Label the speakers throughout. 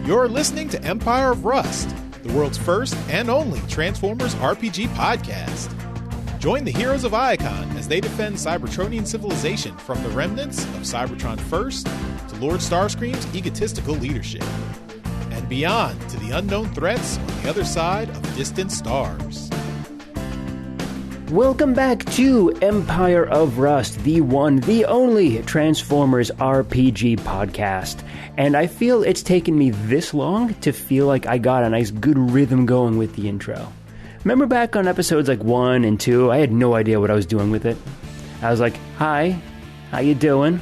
Speaker 1: You're listening to Empire of Rust, the world's first and only Transformers RPG podcast. Join the heroes of Iacon as they defend Cybertronian civilization from the remnants of Cybertron First to Lord Starscream's egotistical leadership, and beyond to the unknown threats on the other side of distant stars.
Speaker 2: Welcome back to Empire of Rust, the one, the only Transformers RPG podcast. And I feel it's taken me this long to feel like I got a nice good rhythm going with the intro. Remember back on episodes like 1 and 2, I had no idea what I was doing with it. I was like, hi, how you doing?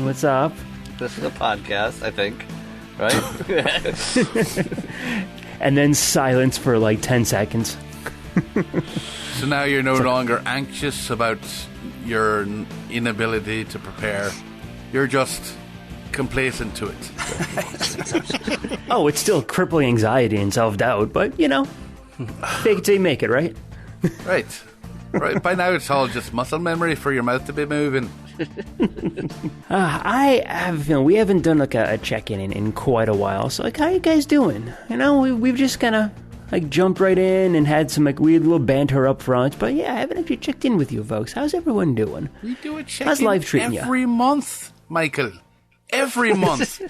Speaker 2: What's up?
Speaker 3: This is a podcast, I think, right?
Speaker 2: And then silence for like 10 seconds.
Speaker 4: So now you're no longer anxious about your inability to prepare. You're just complacent to it.
Speaker 2: Oh, it's still crippling anxiety and self-doubt, but, you know, fake it till you make it, right?
Speaker 4: Right. By now it's all just muscle memory for your mouth to be moving.
Speaker 2: I have, we haven't done like a check-in in quite a while, so like, how you guys doing? You know, we've just kind of like jumped right in and had some like weird little banter up front, but yeah, I haven't actually checked in with you folks. How's everyone doing?
Speaker 4: We do a check-in
Speaker 2: How's life treating you?
Speaker 4: Every month, Michael. Every month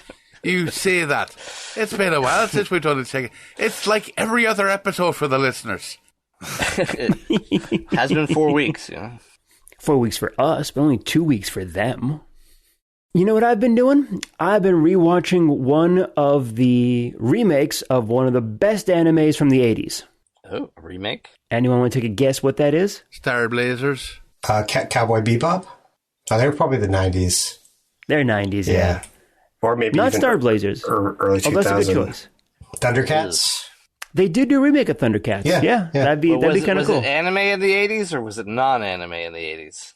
Speaker 4: you say that. It's been a while since we've done a check-in. It's like every other episode for the listeners.
Speaker 3: It has been 4 weeks, you know.
Speaker 2: 4 weeks for us, but only 2 weeks for them. You know what I've been doing? I've been rewatching one of the remakes of one of the best animes from the 80s.
Speaker 3: Oh, a remake?
Speaker 2: Anyone want to take a guess what that is?
Speaker 4: Star Blazers.
Speaker 5: Cowboy Bebop? Oh, they were probably the 90s.
Speaker 2: They're 90s, yeah.
Speaker 5: Or maybe
Speaker 2: not
Speaker 5: even
Speaker 2: Star Blazers.
Speaker 5: Early 2000s.
Speaker 2: Oh, that's a good choice.
Speaker 5: Thundercats?
Speaker 2: They did do a remake of Thundercats. Yeah. That'd be kind of cool.
Speaker 3: Was it anime in the 80s or was it non-anime in the 80s?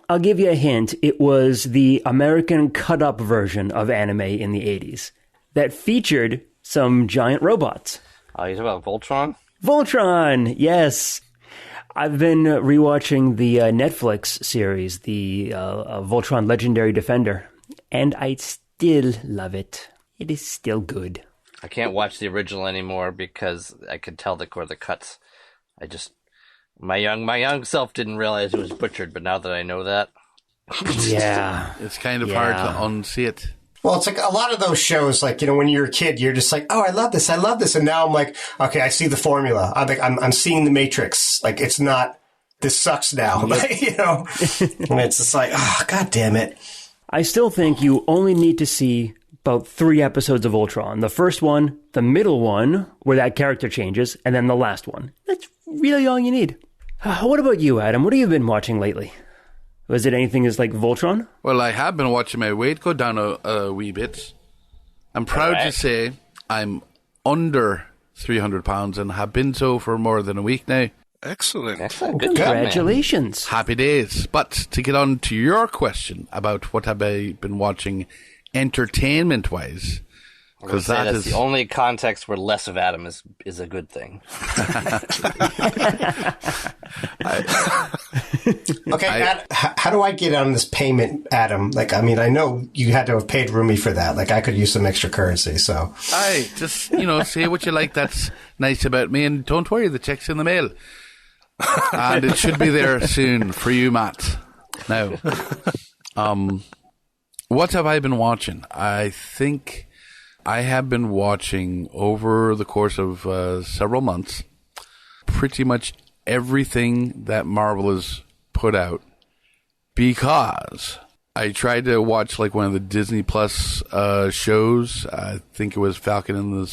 Speaker 2: I'll give you a hint. It was the American cut-up version of anime in the 80s that featured some giant robots.
Speaker 3: Oh, you're talking about Voltron?
Speaker 2: Voltron, yes. I've been rewatching the Netflix series, the Voltron Legendary Defender, and I still love it. It is still good.
Speaker 3: I can't watch the original anymore because I could tell the cuts. My young self didn't realize it was butchered, but now that I know that,
Speaker 2: yeah,
Speaker 4: it's kind of hard to unsee it.
Speaker 5: Well, it's like a lot of those shows, like, you know, when you're a kid, you're just like, oh, I love this. And now I'm like, okay, I see the formula. I'm seeing the Matrix. Like, it's not, this sucks now. You know, and it's just like, oh, God damn it.
Speaker 2: I still think you only need to see about 3 episodes of Ultron. The first one, the middle one, where that character changes, and then the last one. That's really all you need. What about you, Adam? What have you been watching lately? Was it anything as like Voltron?
Speaker 4: Well, I have been watching my weight go down a wee bit. I'm proud to say I'm under 300 pounds and have been so for more than a week now.
Speaker 6: Excellent.
Speaker 3: Good
Speaker 2: Congratulations.
Speaker 3: Job,
Speaker 4: Happy days. But to get on to your question about what have I been watching entertainment-wise, because
Speaker 3: that's the only context where less of Adam is a good thing.
Speaker 5: Okay, how do I get on this payment, Adam? Like, I mean, I know you had to have paid Rumi for that. Like, I could use some extra currency, so.
Speaker 4: I just, say what you like that's nice about me, and don't worry, the check's in the mail. And it should be there soon for you, Matt. Now, what have I been watching? I think I have been watching over the course of several months pretty much everything that Marvel has put out, because I tried to watch like one of the Disney Plus shows. I think it was Falcon and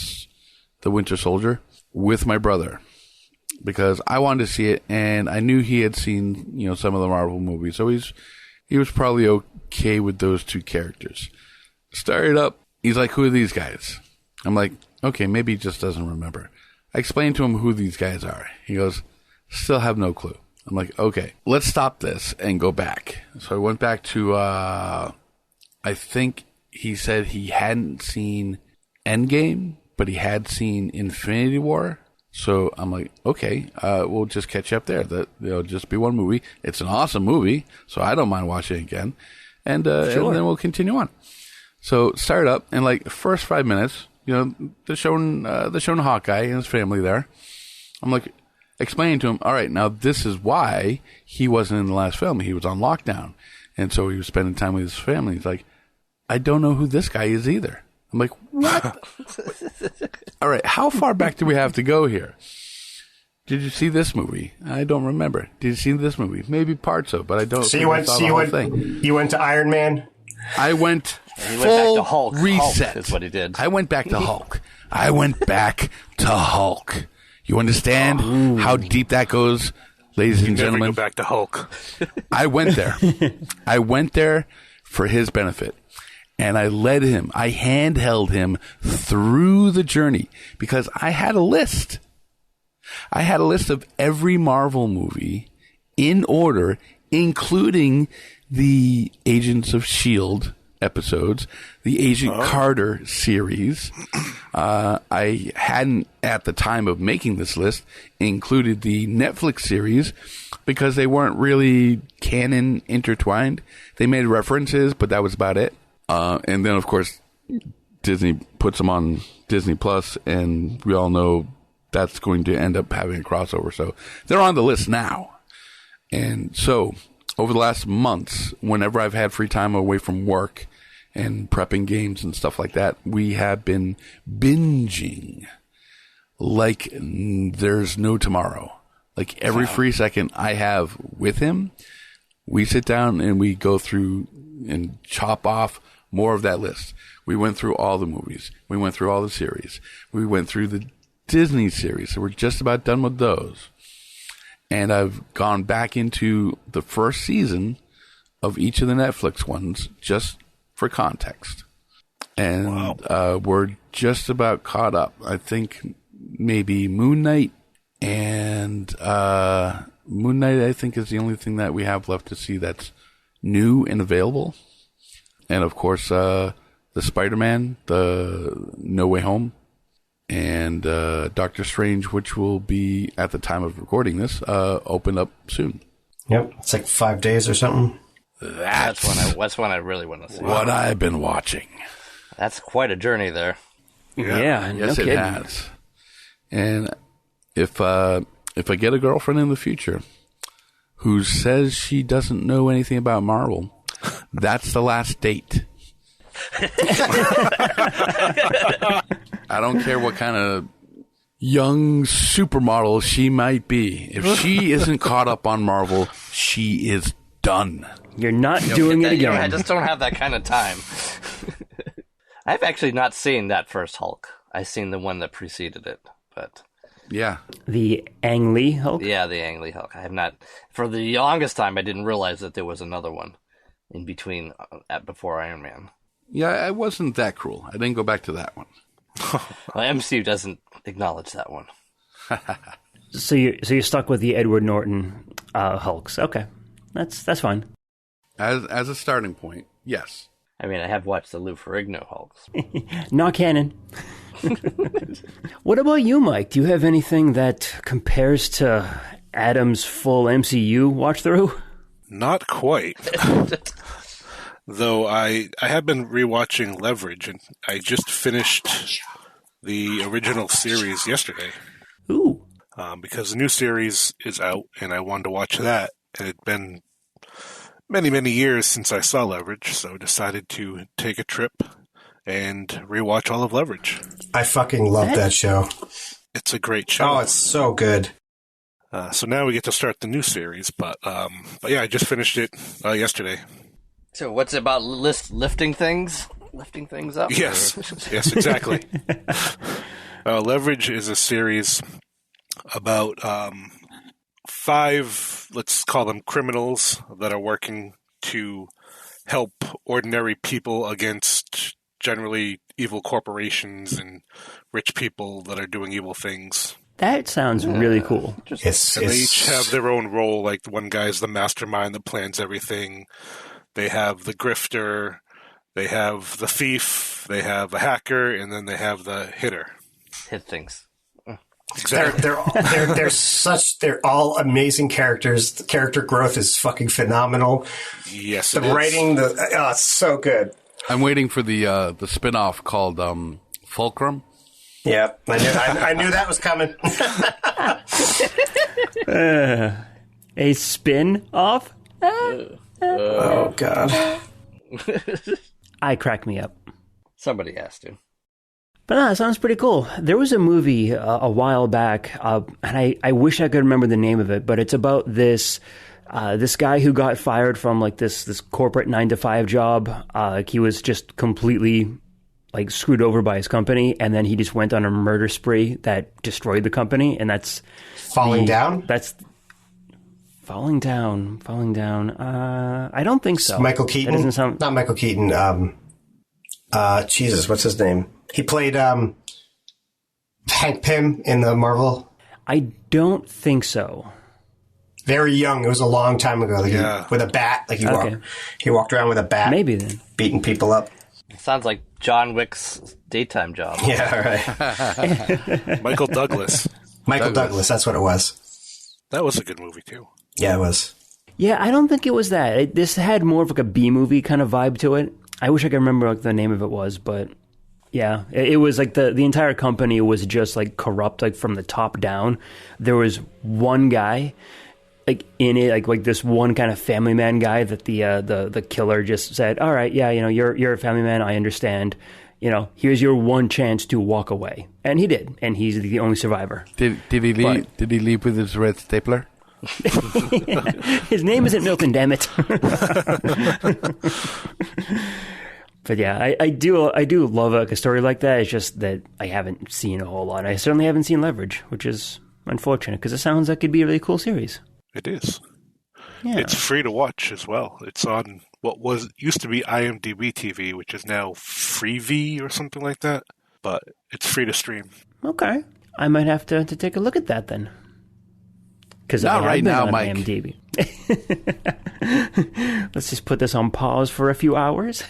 Speaker 4: the Winter Soldier with my brother, because I wanted to see it, and I knew he had seen some of the Marvel movies, so he was probably okay with those two characters. Started up. He's like, who are these guys? I'm like, okay, maybe he just doesn't remember. I explained to him who these guys are. He goes, still have no clue. I'm like, okay, let's stop this and go back. So I went back to, I think he said he hadn't seen Endgame, but he had seen Infinity War. So I'm like, okay, we'll just catch up there. It'll just be one movie. It's an awesome movie, so I don't mind watching it again. And then we'll continue on. So start up, and like first 5 minutes, they're showing Hawkeye and his family there. I'm like, explaining to him, all right, now this is why he wasn't in the last film. He was on lockdown. And so he was spending time with his family. He's like, I don't know who this guy is either. I'm like, what? All right, how far back do we have to go here? Did you see this movie? I don't remember. Did you see this movie? Maybe parts of, but I don't.
Speaker 5: So you went to Iron Man?
Speaker 4: I went
Speaker 3: He
Speaker 4: full
Speaker 3: went back to Hulk.
Speaker 4: reset.
Speaker 3: Hulk is what he did.
Speaker 4: I went back to Hulk. I went back to Hulk. You understand how deep that goes, ladies and gentlemen?
Speaker 6: Never go back to Hulk.
Speaker 4: I went there. I went there for his benefit. And I led him. I handheld him through the journey because I had a list. I had a list of every Marvel movie in order, including the Agents of S.H.I.E.L.D. episodes, the Agent Carter series. I hadn't, at the time of making this list, included the Netflix series because they weren't really canon intertwined. They made references, but that was about it. And then, of course, Disney puts them on Disney Plus, and we all know that's going to end up having a crossover. So they're on the list now. And so over the last months, whenever I've had free time away from work and prepping games and stuff like that, we have been binging like there's no tomorrow. Like every free second I have with him, we sit down and we go through and chop off more of that list. We went through all the movies. We went through all the series. We went through the Disney series. So we're just about done with those. And I've gone back into the first season of each of the Netflix ones just for context. And we're just about caught up. I think maybe Moon Knight and Moon Knight, I think, is the only thing that we have left to see that's new and available. And, of course, the Spider-Man, the No Way Home, and Doctor Strange, which will be, at the time of recording this, open up soon.
Speaker 5: Yep. It's like 5 days or something.
Speaker 3: That's when I really want to see
Speaker 4: what I've been watching.
Speaker 3: That's quite a journey there.
Speaker 2: Yeah,
Speaker 4: yes,
Speaker 2: no
Speaker 4: it
Speaker 2: kidding.
Speaker 4: has. And if I get a girlfriend in the future who says she doesn't know anything about Marvel, that's the last date. I don't care what kind of young supermodel she might be. If she isn't caught up on Marvel, she is done.
Speaker 2: You're not doing it again.
Speaker 3: I just don't have that kind of time. I've actually not seen that first Hulk. I've seen the one that preceded it, but
Speaker 4: yeah,
Speaker 2: the Ang Lee Hulk.
Speaker 3: Yeah, the Ang Lee Hulk. I have not. For the longest time, I didn't realize that there was another one in between before Iron Man.
Speaker 4: Yeah, I wasn't that cruel. I didn't go back to that one.
Speaker 3: Well, MCU doesn't acknowledge that one.
Speaker 2: So you're stuck with the Edward Norton Hulks. Okay, that's fine.
Speaker 4: As a starting point, yes.
Speaker 3: I mean, I have watched the Lou Ferrigno Hulks.
Speaker 2: Not canon. What about you, Mike? Do you have anything that compares to Adam's full MCU watch through?
Speaker 6: Not quite. Though I have been rewatching Leverage, and I just finished the original series yesterday.
Speaker 2: Ooh.
Speaker 6: Because the new series is out, and I wanted to watch that. And it'd been many, many years since I saw Leverage, so I decided to take a trip and rewatch all of Leverage.
Speaker 5: I fucking love that show.
Speaker 6: It's a great show.
Speaker 5: Oh, it's so good.
Speaker 6: So now we get to start the new series, but yeah, I just finished it yesterday.
Speaker 3: So what's it about lifting things? Lifting things up?
Speaker 6: Yes, yes, exactly. Leverage is a series about 5, let's call them criminals, that are working to help ordinary people against generally evil corporations and rich people that are doing evil things.
Speaker 2: That sounds really cool.
Speaker 6: And they each have their own role. Like one guy's the mastermind that plans everything. They have the grifter, they have the thief, they have a hacker, and then they have the hitter.
Speaker 3: Hit things.
Speaker 6: Exactly.
Speaker 5: They're all amazing characters. The character growth is fucking phenomenal.
Speaker 6: Yes,
Speaker 5: the writing, it's so good.
Speaker 4: I'm waiting for the spin-off called Fulcrum.
Speaker 5: Yeah, I knew that was coming.
Speaker 2: A spin-off?
Speaker 5: Oh, God.
Speaker 2: I cracked me up.
Speaker 3: Somebody has to.
Speaker 2: But no, it sounds pretty cool. There was a movie a while back, and I wish I could remember the name of it, but it's about this guy who got fired from like this corporate 9-to-5 job. He was just completely like screwed over by his company, and then he just went on a murder spree that destroyed the company, and that's
Speaker 5: Falling Down?
Speaker 2: That's Falling Down. I don't think so.
Speaker 5: Michael Keaton?
Speaker 2: That doesn't sound...
Speaker 5: Not Michael Keaton. Jesus, what's his name? He played Hank Pym in the Marvel.
Speaker 2: I don't think so.
Speaker 5: Very young. It was a long time ago. Like with a bat. Like he walked around with a bat.
Speaker 2: Maybe then.
Speaker 5: Beating people up.
Speaker 3: Sounds like John Wick's daytime job.
Speaker 5: Yeah, right.
Speaker 6: Michael Douglas.
Speaker 5: Michael Douglas, that's what it was.
Speaker 6: That was a good movie, too.
Speaker 5: Yeah, it was.
Speaker 2: Yeah, I don't think it was that. This had more of like a B-movie kind of vibe to it. I wish I could remember what the name of it was, but yeah, it was like the entire company was just like corrupt, like from the top down. There was one guy like in it, like this one kind of family man guy that the killer just said, "All right, yeah, you're a family man. I understand. Here's your one chance to walk away," and he did, and he's the only survivor.
Speaker 4: Did he leave? Did he leave with his red stapler?
Speaker 2: His name isn't Milton, damn it. But yeah, I do love a story like that. It's just that I haven't seen a whole lot. I certainly haven't seen Leverage, which is unfortunate because it sounds like it'd be a really cool series.
Speaker 6: It is.
Speaker 2: Yeah.
Speaker 6: It's free to watch as well. It's on what used to be IMDb TV, which is now Freevee or something like that. But it's free to stream.
Speaker 2: Okay, I might have to take a look at that then. Because
Speaker 4: not right now, Mike.
Speaker 2: IMDb. Let's just put this on pause for a few hours.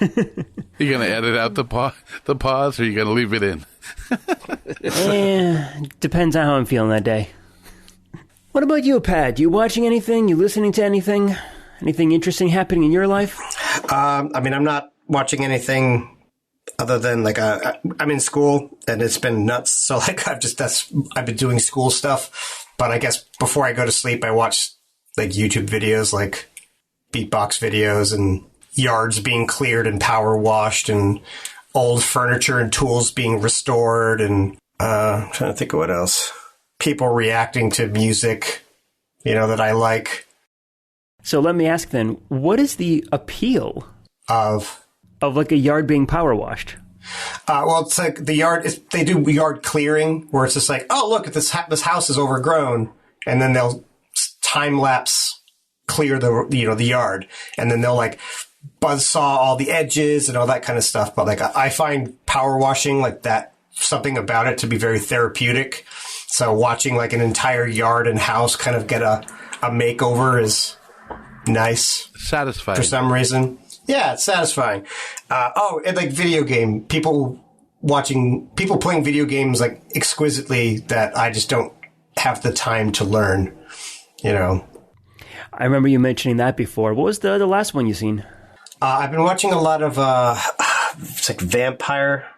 Speaker 4: You gonna edit out the pause, or you gonna leave it in?
Speaker 2: Depends on how I'm feeling that day. What about you, Pat? You watching anything? You listening to anything? Anything interesting happening in your life?
Speaker 5: I'm not watching anything other than like I'm in school and it's been nuts. So like I've been doing school stuff. But I guess before I go to sleep, I watch like YouTube videos, like beatbox videos and yards being cleared and power washed and old furniture and tools being restored. And I'm trying to think of what else. People reacting to music, that I like.
Speaker 2: So let me ask then, what is the appeal
Speaker 5: of
Speaker 2: like a yard being power washed?
Speaker 5: Well, it's like the yard. They do yard clearing, where it's just like, oh, look, this house is overgrown, and then they'll time lapse clear the yard, and then they'll like buzzsaw all the edges and all that kind of stuff. But like, I find power washing like that, something about it to be very therapeutic. So watching like an entire yard and house kind of get a makeover is nice,
Speaker 4: satisfying
Speaker 5: for some reason. Yeah, it's satisfying. And like video game, people playing video games like exquisitely that I just don't have the time to learn,
Speaker 2: I remember you mentioning that before. What was the last one you seen?
Speaker 5: I've been watching a lot of, it's like vampire.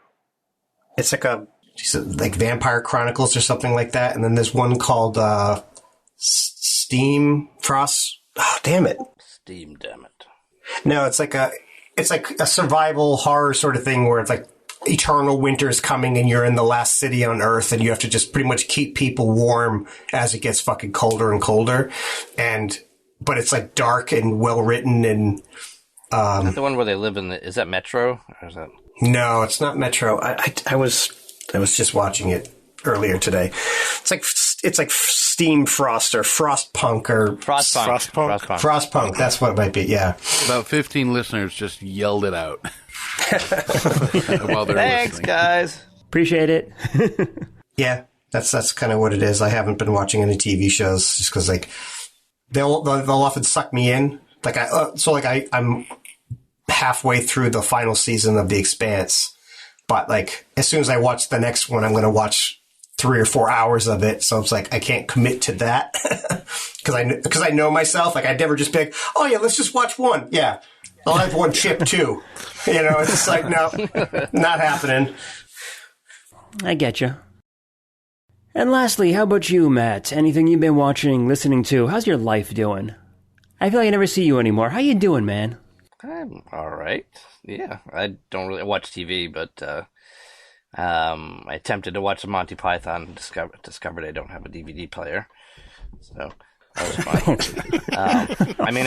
Speaker 5: It's like Vampire Chronicles or something like that. And then there's one called, Steam Frost. Oh, damn it.
Speaker 3: Steam, damn it.
Speaker 5: No, it's like a survival horror sort of thing where it's like eternal winter is coming and you're in the last city on Earth and you have to just pretty much keep people warm as it gets fucking colder and colder. But it's like dark and well written and,
Speaker 3: is that the one where they live is that Metro or is that?
Speaker 5: No, it's not Metro. I was just watching it earlier today. It's like Steam Frost or Frostpunk or Frostpunk. That's what it might be. Yeah.
Speaker 4: About 15 listeners just yelled it out while they're
Speaker 3: Thanks,
Speaker 4: listening.
Speaker 3: guys.
Speaker 2: Appreciate it.
Speaker 5: Yeah, that's kind of what it is. I haven't been watching any TV shows just because like they'll often suck me in. Like I'm halfway through the final season of The Expanse, but like as soon as I watch the next one, I'm going to watch 3 or 4 hours of it. So it's like, I can't commit to that because I know myself. Like I'd never just be like, oh yeah, let's just watch one. Yeah. I'll have one chip too. It's just like, no, not happening.
Speaker 2: I get you. And lastly, how about you, Matt? Anything you've been watching, listening to? How's your life doing? I feel like I never see you anymore. How you doing, man?
Speaker 3: I'm all right. Yeah, I don't really watch TV, but I attempted to watch the Monty Python and discovered I don't have a DVD player. So that was fun. I mean,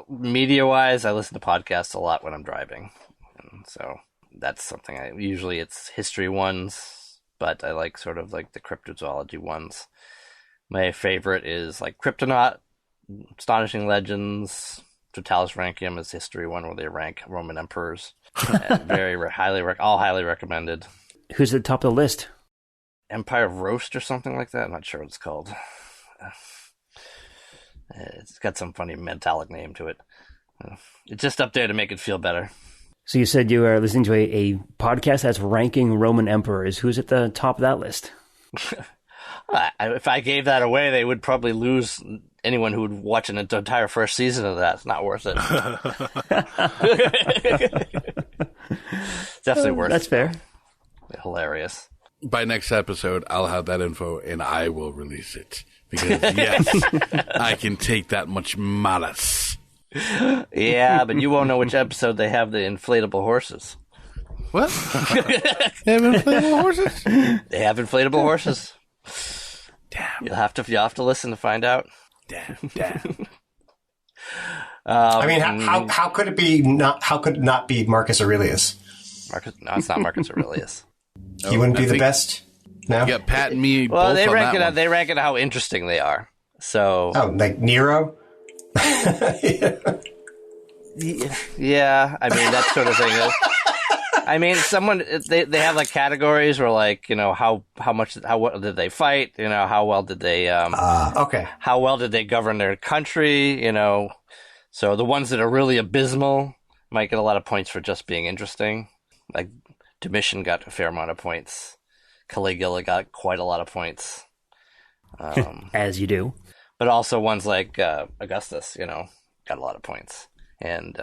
Speaker 3: media-wise, I listen to podcasts a lot when I'm driving. And so that's something usually it's history ones, but I like sort of like the cryptozoology ones. My favorite is like Cryptonaut, Astonishing Legends, Totalis Rankium is history one where they rank Roman emperors. All highly recommended.
Speaker 2: Who's at the top of the list?
Speaker 3: Empire of Roast or something like that. I'm not sure what it's called. It's got some funny metallic name to it. It's just up there to make it feel better.
Speaker 2: So you said you are listening to a podcast that's ranking Roman emperors. Who's at the top of that list?
Speaker 3: If I gave that away, they would probably lose anyone who would watch an entire first season of that. It's not worth it. Definitely worth it.
Speaker 2: That's fair.
Speaker 3: Hilarious.
Speaker 4: By next episode, I'll have that info and I will release it. Because, yes, I can take that much malice.
Speaker 3: Yeah, but you won't know which episode they have the inflatable horses.
Speaker 4: What? They have inflatable horses?
Speaker 3: They have inflatable horses.
Speaker 4: Damn.
Speaker 3: You'll have to listen to find out.
Speaker 4: Damn.
Speaker 5: I mean, how could it be not? How could it not be Marcus Aurelius?
Speaker 3: No, it's not Marcus Aurelius.
Speaker 5: He wouldn't be the best. No.
Speaker 4: You got Pat and me.
Speaker 3: Well,
Speaker 4: both
Speaker 3: they
Speaker 4: on
Speaker 3: rank
Speaker 4: that
Speaker 3: it.
Speaker 4: one.
Speaker 3: They rank it how interesting they are. So.
Speaker 5: Oh, like Nero.
Speaker 3: Yeah, I mean that sort of thing. I mean, they have like categories where like how well did they fight? How well did they
Speaker 5: okay.
Speaker 3: How well did they govern their country? So the ones that are really abysmal might get a lot of points for just being interesting. Like Domitian got a fair amount of points. Caligula got quite a lot of points.
Speaker 2: As you do.
Speaker 3: But also ones like Augustus, got a lot of points. And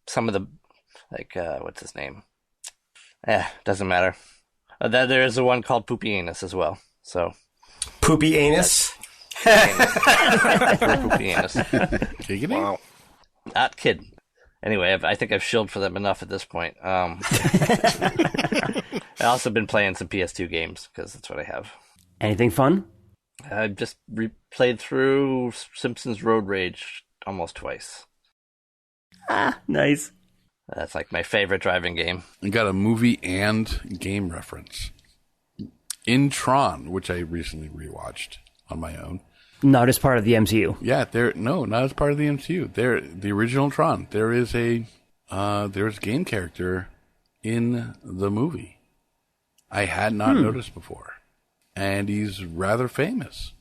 Speaker 3: some of the, like, what's his name? Doesn't matter. There is a one called Poopy Anus as well. So
Speaker 5: Poopy Anus?
Speaker 3: Poopy Anus.
Speaker 6: Wow.
Speaker 3: Not kidding. Anyway, I think I've shilled for them enough at this point. I've also been playing some PS2 games, because that's what I have.
Speaker 2: Anything fun?
Speaker 3: I've just replayed through Simpsons Road Rage almost twice.
Speaker 2: Nice.
Speaker 3: That's like my favorite driving game.
Speaker 4: I got a movie and game reference. In Tron, which I recently rewatched on my own.
Speaker 2: Not as part of the MCU.
Speaker 4: Yeah, not as part of the MCU. The original Tron. There's a game character in the movie I had not noticed before. And he's rather famous.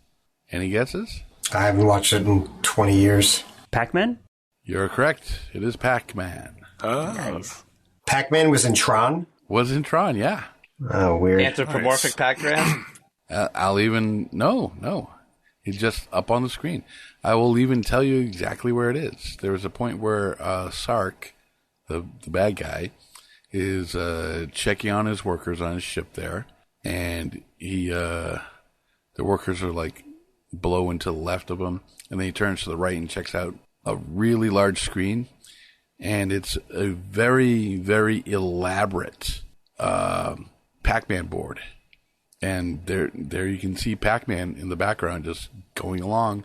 Speaker 4: Any guesses?
Speaker 5: I haven't watched it in 20 years.
Speaker 2: Pac-Man?
Speaker 4: You're correct. It is Pac-Man.
Speaker 6: Oh.
Speaker 2: Nice.
Speaker 5: Pac-Man was in Tron?
Speaker 4: Was in Tron, yeah.
Speaker 5: Oh, weird.
Speaker 3: Anthropomorphic Pac-Man?
Speaker 4: No. He's just up on the screen. I will even tell you exactly where it is. There was a point where Sark, the bad guy, is checking on his workers on his ship there, and the workers are like below and to the left of him, and then he turns to the right and checks out a really large screen, and it's a very, very elaborate Pac-Man board. And there you can see Pac-Man in the background just going along.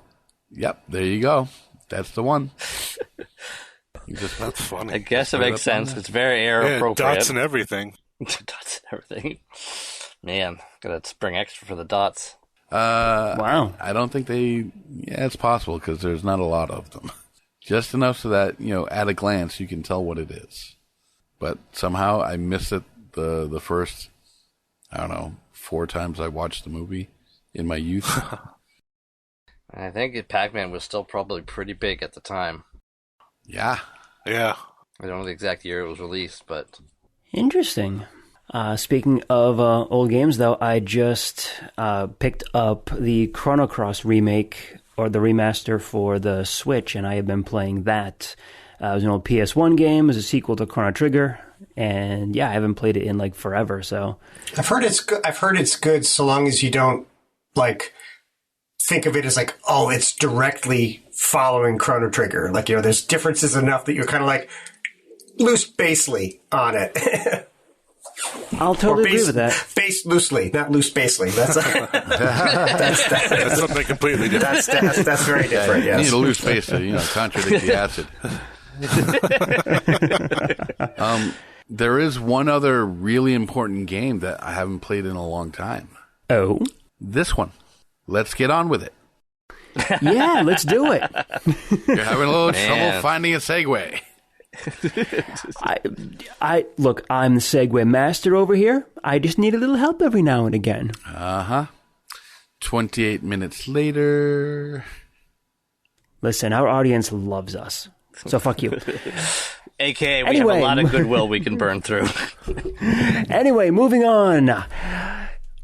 Speaker 4: Yep, there you go. That's the one.
Speaker 6: That's funny.
Speaker 3: I guess it makes sense. It's very era appropriate.
Speaker 6: Dots and everything.
Speaker 3: Dots and everything. Man, gotta spring extra for the dots.
Speaker 2: Wow.
Speaker 4: I don't think it's possible because there's not a lot of them. Just enough so that, at a glance you can tell what it is. But somehow I missed it the first, 4 times I watched the movie in my youth.
Speaker 3: I think Pac-Man was still probably pretty big at the time.
Speaker 4: Yeah.
Speaker 6: Yeah.
Speaker 3: I don't know the exact year it was released, but...
Speaker 2: Interesting. Speaking of old games, though, I just picked up the Chrono Cross remake, or the remaster for the Switch, and I have been playing that. It was an old PS1 game. It was a sequel to Chrono Trigger, And yeah, I haven't played it in like forever. So
Speaker 5: I've heard it's good. I've heard it's good so long as you don't like think of it as like, oh, it's directly following Chrono Trigger. Like, you know, there's differences enough that you're kind of like loose basely on it.
Speaker 2: I'll totally agree with that.
Speaker 5: Based loosely, not loose basely. That's
Speaker 6: That's something completely different.
Speaker 5: That's very different.
Speaker 4: You
Speaker 5: Yes.
Speaker 4: need a loose face to, contradict the acid. There is one other really important game that I haven't played in a long time.
Speaker 2: Oh?
Speaker 4: This one. Let's get on with it.
Speaker 2: Yeah, let's do it.
Speaker 4: You're having a little trouble finding a segue.
Speaker 2: I look, I'm the segue master over here. I just need a little help every now and again.
Speaker 4: 28 minutes later.
Speaker 2: Listen, our audience loves us. So fuck you.
Speaker 3: AKA, we have a lot of goodwill we can burn through.
Speaker 2: Anyway, moving on.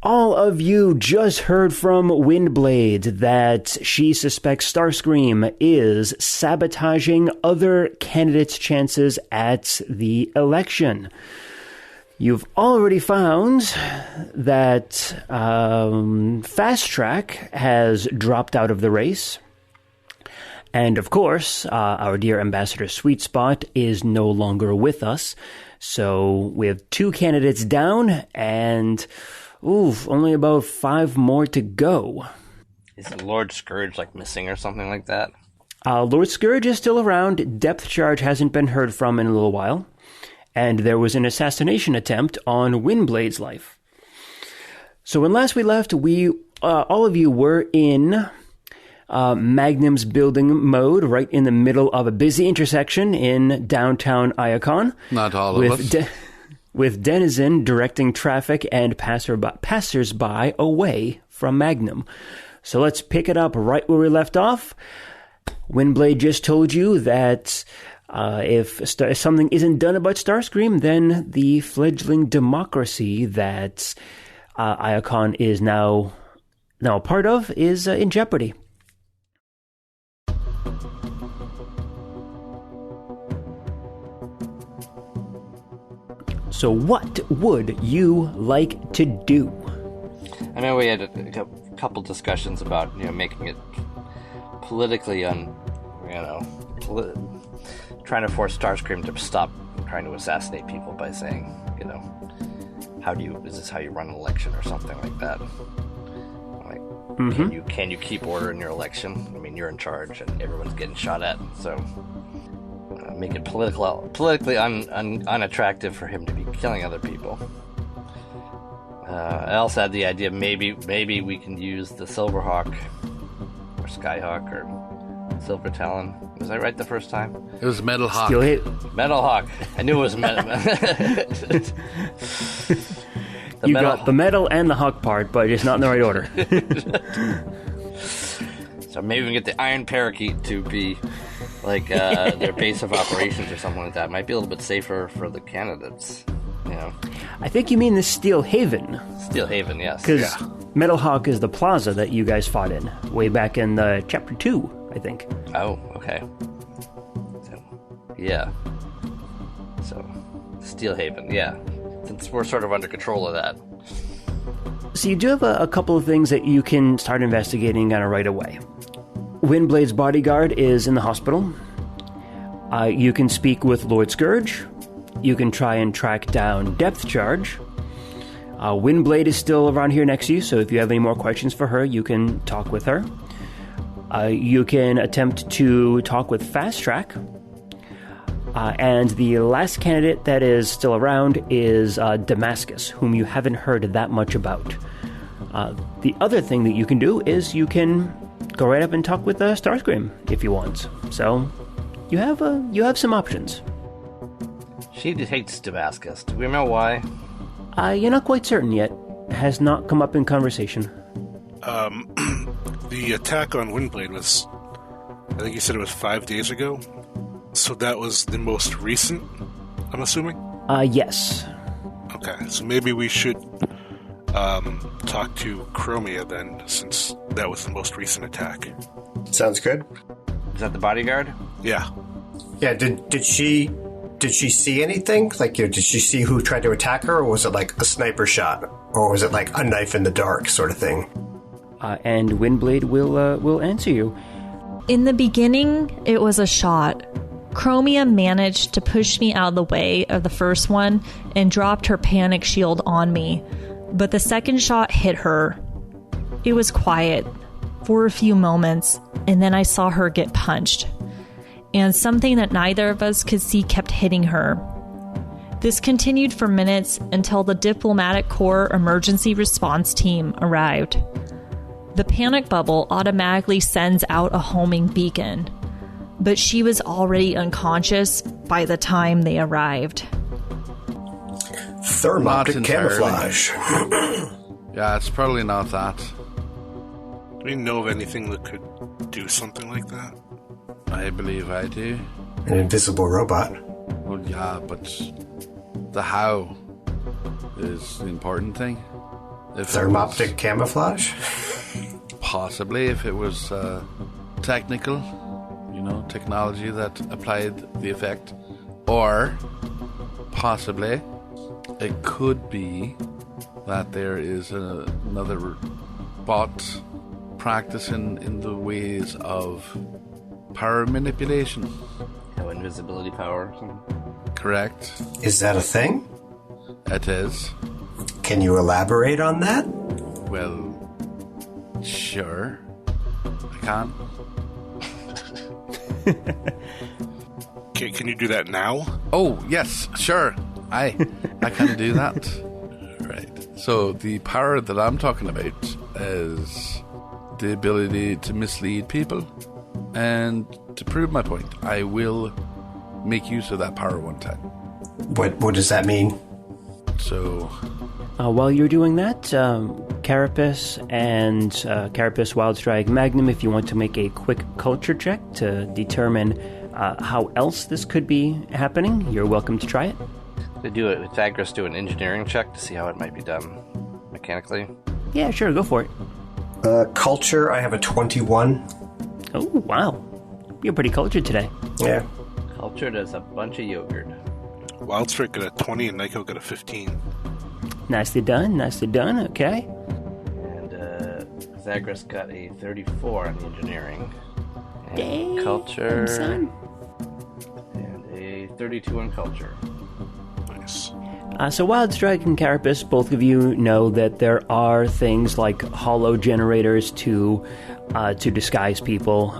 Speaker 2: All of you just heard from Windblade that she suspects Starscream is sabotaging other candidates' chances at the election. You've already found that Fast Track has dropped out of the race. And of course, our dear Ambassador Sweet Spot is no longer with us. So we have 2 candidates down and only about 5 more to go.
Speaker 3: Isn't Lord Scourge missing or something like that?
Speaker 2: Lord Scourge is still around. Depth Charge hasn't been heard from in a little while. And there was an assassination attempt on Windblade's life. So when last we left, all of you were in Magnum's building mode, right in the middle of a busy intersection in downtown Iacon.
Speaker 4: Not all of us.
Speaker 2: With Denizen directing traffic and passers-by away from Magnum. So let's pick it up right where we left off. Windblade just told you that if something isn't done about Starscream, then the fledgling democracy that Iacon is now a part of is in jeopardy. So what would you like to do?
Speaker 3: I know we had a couple discussions about making it politically trying to force Starscream to stop trying to assassinate people by saying, is this how you run an election or something like that? Can you keep order in your election? I mean, you're in charge and everyone's getting shot at, so make it politically unattractive for him to be killing other people. I also had the idea maybe we can use the Silverhawk or Skyhawk or Silver Talon. Was I right the first time?
Speaker 4: It was Metal Hawk.
Speaker 3: Metal Hawk. I knew it was Metal.
Speaker 2: You got the metal and the hawk part, but it's not in the right order.
Speaker 3: So maybe we can get the Iron Parakeet to be their base of operations or something like that. Might be a little bit safer for the candidates.
Speaker 2: I think you mean the Steel Haven.
Speaker 3: Steel Haven, yes.
Speaker 2: Because Metal Hawk is the plaza that you guys fought in way back in Chapter 2, I think.
Speaker 3: Oh, okay. So, Steel Haven, yeah. Since we're sort of under control of that.
Speaker 2: So you do have a couple of things that you can start investigating right away. Windblade's bodyguard is in the hospital. You can speak with Lord Scourge. You can try and track down Depth Charge. Windblade is still around here next to you, so if you have any more questions for her, you can talk with her. You can attempt to talk with Fast Track. And the last candidate that is still around is Damascus, whom you haven't heard that much about. The other thing that you can do is you can go right up and talk with Starscream if you want. So you have some options.
Speaker 3: She hates Damascus. Do we know why?
Speaker 2: You're not quite certain yet. Has not come up in conversation.
Speaker 6: The attack on Windblade was, I think you said it was 5 days ago. So that was the most recent, I'm assuming?
Speaker 2: Yes.
Speaker 6: Okay, so maybe we should talk to Chromia then, since that was the most recent attack.
Speaker 5: Sounds good.
Speaker 3: Is that the bodyguard?
Speaker 6: Yeah.
Speaker 5: Yeah, did she did she see anything? Like, did she see who tried to attack her, or was it like a sniper shot, or was it like a knife in the dark sort of thing?
Speaker 2: And Windblade will answer you.
Speaker 7: In the beginning, it was a shot. Chromia managed to push me out of the way of the first one and dropped her panic shield on me, but the second shot hit her. It was quiet for a few moments, and then I saw her get punched. And something that neither of us could see kept hitting her. This continued for minutes until the Diplomatic Corps Emergency Response Team arrived. The panic bubble automatically sends out a homing beacon, but she was already unconscious by the time they arrived.
Speaker 5: Thermoptic camouflage.
Speaker 4: Yeah, it's probably not that.
Speaker 6: Do we know of anything that could do something like that?
Speaker 4: I believe I do.
Speaker 5: An invisible robot.
Speaker 4: Well, yeah, but the how is the important thing. If
Speaker 5: Thermoptic camouflage?
Speaker 4: Possibly, if it was technical, technology that applied the effect. Or, possibly, it could be that there is another bot practicing in the ways of power manipulation.
Speaker 3: Invisibility power or something?
Speaker 4: Correct.
Speaker 5: Is that a thing?
Speaker 4: It is.
Speaker 5: Can you elaborate on that?
Speaker 4: Well, sure. I can.
Speaker 6: Can you do that now?
Speaker 4: Oh, yes, sure. I can do that. Right. So the power that I'm talking about is the ability to mislead people. And to prove my point, I will make use of that power one time.
Speaker 5: What does that mean?
Speaker 4: So...
Speaker 2: while you're doing that, Carapace and Carapace, Wildstrike, Magnum, if you want to make a quick culture check to determine how else this could be happening, you're welcome to try it.
Speaker 3: Pythagoras do an engineering check to see how it might be done mechanically?
Speaker 2: Yeah, sure, go for it.
Speaker 5: Culture, I have a 21.
Speaker 2: Oh, wow. You're pretty cultured today.
Speaker 5: Yeah.
Speaker 3: Cultured as a bunch of yogurt.
Speaker 6: Wildstrike got a 20 and Nico got a 15.
Speaker 2: Nicely done, okay.
Speaker 3: And Pythagoras got a 34 on the engineering. And
Speaker 2: Damn,
Speaker 3: culture.
Speaker 2: Son.
Speaker 3: And a 32 on culture.
Speaker 6: Nice.
Speaker 2: So Wildstrike and Carapace, both of you know that there are things like hollow generators to disguise people.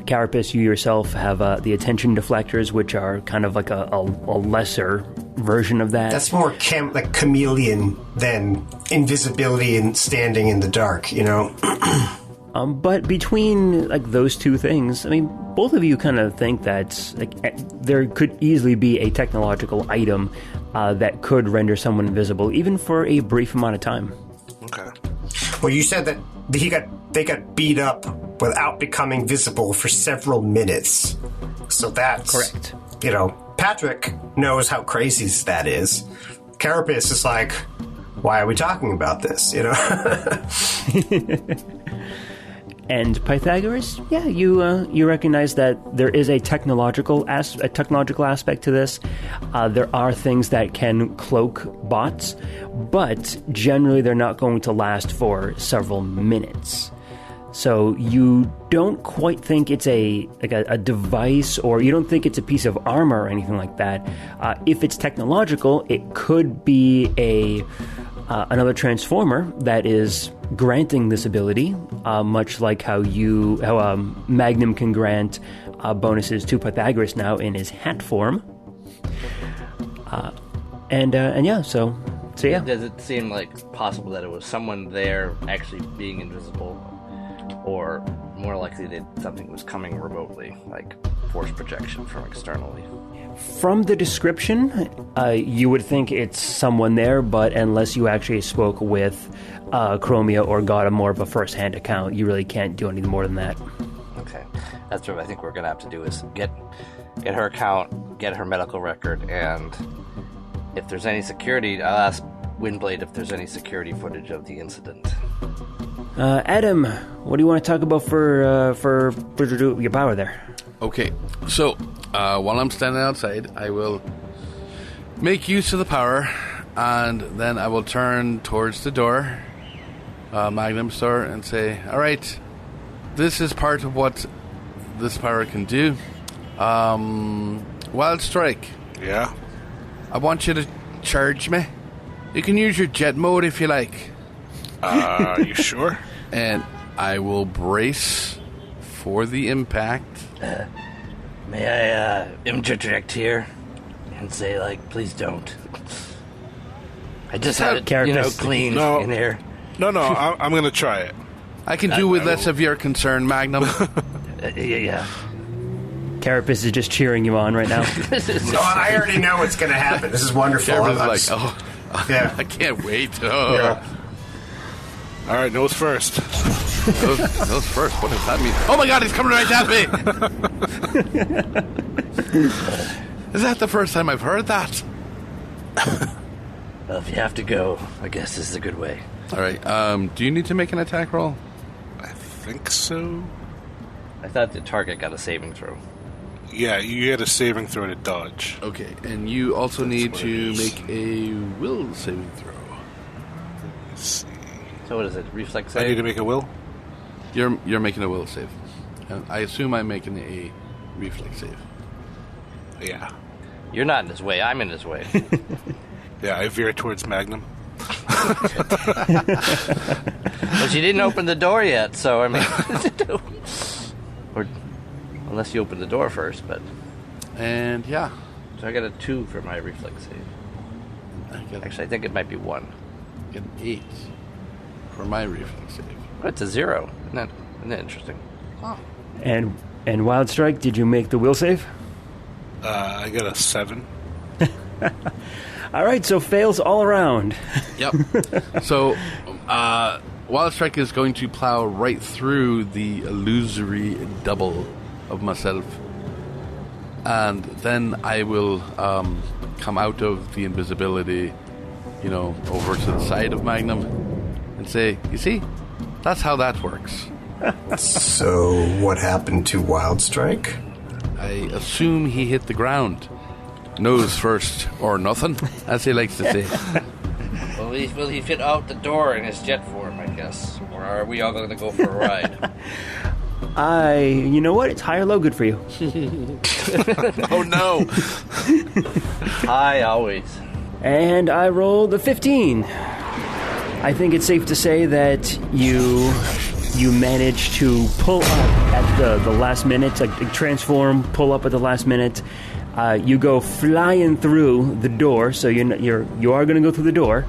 Speaker 2: Carapace, you yourself have the attention deflectors, which are kind of like a lesser version of that.
Speaker 5: That's more like chameleon than invisibility and standing in the dark,
Speaker 2: But between those two things, I mean, both of you kind of think that there could easily be a technological item that could render someone invisible, even for a brief amount of time.
Speaker 6: Okay.
Speaker 5: Well, you said that they got beat up without becoming visible for several minutes. So that's
Speaker 2: correct.
Speaker 5: Patrick knows how crazy that is. Carapace is like, why are we talking about this?
Speaker 2: And Pythagoras, yeah, you recognize that there is a technological aspect to this. There are things that can cloak bots, but generally they're not going to last for several minutes. So you don't quite think it's a device, or you don't think it's a piece of armor or anything like that. If it's technological, it could be another transformer that is granting this ability, much like how Magnum can grant bonuses to Pythagoras now in his hat form. And yeah, so yeah.
Speaker 3: Does it seem like possible that it was someone there actually being invisible, or more likely that something was coming remotely, like force projection from externally?
Speaker 2: From the description, you would think it's someone there, but unless you actually spoke with Chromia or got more of a first-hand account, you really can't do anything more than that.
Speaker 3: Okay. That's what I think we're going to have to do, is get her account, get her medical record, and if there's any security, I'll ask Windblade if there's any security footage of the incident.
Speaker 2: Adam, what do you want to talk about for your power there?
Speaker 4: Okay, so while I'm standing outside, I will make use of the power, and then I will turn towards the door, Magnum's door, and say, all right, this is part of what this power can do. Wild Strike.
Speaker 6: Yeah?
Speaker 4: I want you to charge me. You can use your jet mode if you like.
Speaker 6: You sure?
Speaker 4: And I will brace for the impact.
Speaker 3: May I interject here and say, like, please don't. I just had it, clean in here.
Speaker 6: No, I'm going to try it.
Speaker 4: I can do with less of your concern, Magnum.
Speaker 3: Yeah.
Speaker 2: Carapace is just cheering you on right now.
Speaker 5: No, I already know what's going to happen. This is wonderful.
Speaker 4: Carapace is like,
Speaker 5: yeah.
Speaker 4: I can't wait.
Speaker 5: Yeah.
Speaker 6: All right, nose first.
Speaker 4: Nose first? What does that mean? Oh my god, he's coming right at me! Is that the first time I've heard that?
Speaker 3: Well, if you have to go, I guess this is a good way.
Speaker 4: All right, do you need to make an attack roll?
Speaker 6: I think so.
Speaker 3: I thought the target got a saving throw.
Speaker 6: Yeah, you had a saving throw to dodge.
Speaker 4: Okay, and you also need to make a will saving throw.
Speaker 6: Let's see.
Speaker 3: So what is it? Reflex save?
Speaker 6: I need to make a will?
Speaker 4: You're making a will save. I assume I'm making a reflex save.
Speaker 6: Yeah.
Speaker 3: You're not in his way. I'm in his way.
Speaker 6: Yeah, I veer towards Magnum.
Speaker 3: Well, she didn't open the door yet, so I mean... or unless you open the door first, but...
Speaker 4: And yeah.
Speaker 3: So I got a 2 for my reflex save. Actually, I think it might be 1.
Speaker 4: I get an 8 for my reflex save.
Speaker 3: Oh, it's a 0. Isn't that interesting?
Speaker 4: Oh.
Speaker 2: And Wild Strike, did you make the will save?
Speaker 6: I got a 7.
Speaker 2: All right, so fails all around.
Speaker 4: Yep. So, Wild Strike is going to plow right through the illusory double of myself. And then I will come out of the invisibility, over to the side of Magnum and say, you see, that's how that works.
Speaker 5: So, what happened to Wild Strike?
Speaker 4: I assume he hit the ground. Nose first, or nothing, as he likes to say.
Speaker 3: Will he fit out the door in his jet form, I guess? Or are we all going to go for a ride?
Speaker 2: You know what? It's high or low good for you.
Speaker 4: Oh, no.
Speaker 3: High always.
Speaker 2: And I rolled a 15. I think it's safe to say that you managed to pull up at the last minute, like transform, pull up at the last minute. You go flying through the door, so you are going to go through the door,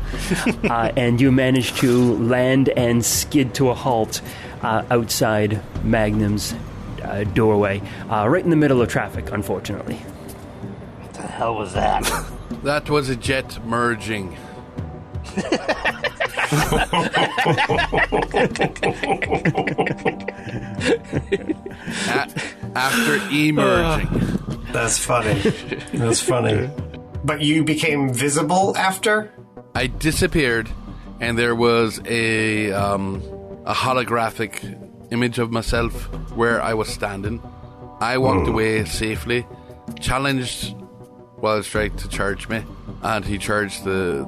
Speaker 2: and you manage to land and skid to a halt outside Magnum's doorway, right in the middle of traffic, unfortunately.
Speaker 3: What the hell was that?
Speaker 4: That was a jet merging. After emerging.
Speaker 5: That's funny. That's funny. But you became visible after?
Speaker 4: I disappeared, and there was a holographic image of myself where I was standing. I walked away safely, challenged Wild Strike to charge me, and he charged the